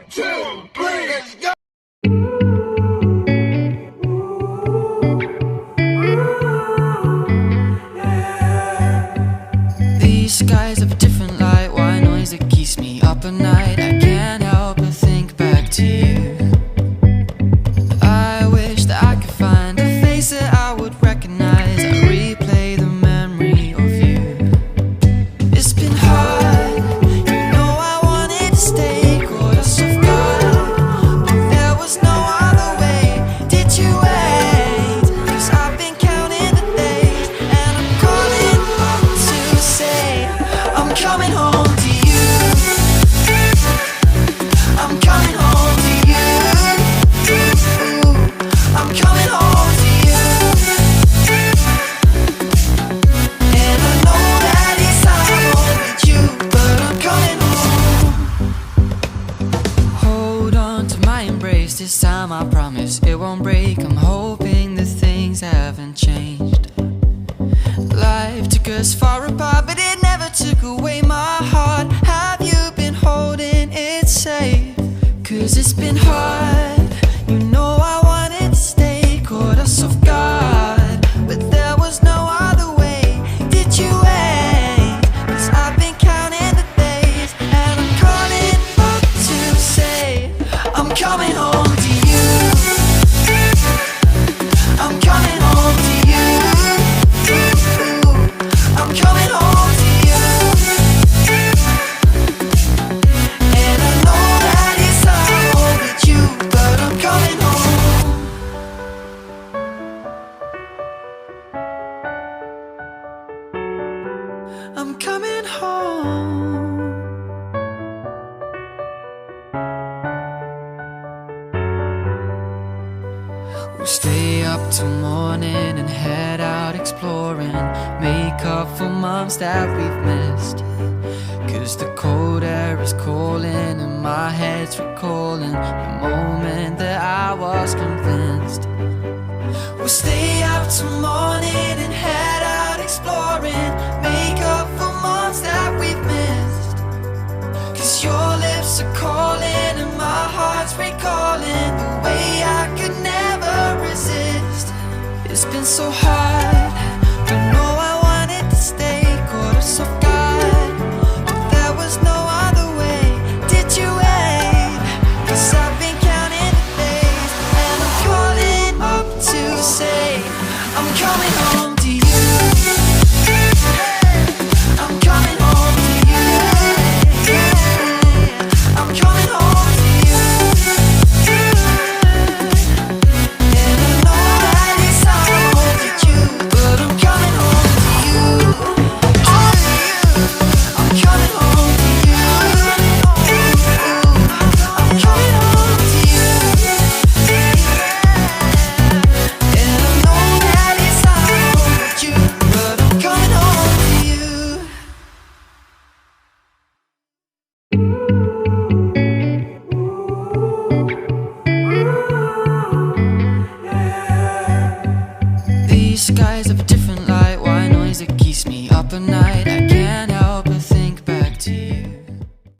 2, 3, let's go! These skies have a different light, white noise that keeps me up at night. I can't help but think back to you. I wish that I could find a face that I would recognize. I replay the memory of you. It's been hard, you know I wanted to stay, caught us off guard, but there was no other way. Did you wait? 'Cause I've been counting the days, and I'm calling up to say I'm coming home to you. I'm coming home to you. I'm coming home to you. And I know that it's hard with you, but I'm coming home. Hold on to my embrace, this time I promise it won't break. I'm hoping that things haven't changed. Life took us far apart, but it never took away my heart. Have you been holding it safe? 'Cause it's been hard, you know I wanted to stay, caught us off guard, but there was no other way. Did you wait? 'Cause I've been counting the days, and I'm calling up to say I'm coming home to you. I'm coming home to you. I'm coming home to you. And I know that it's hard with you, but I'm coming home. I'm coming home. We'll stay up till morning and head out exploring, make up for months that we've missed. 'Cause the cold air is calling and my head's recalling the moment that I was convinced. We'll stay up till morning and head out exploring, make up for months that we've missed. 'Cause your lips are calling and my heart's recalling the way I could never resist. It's been so hard,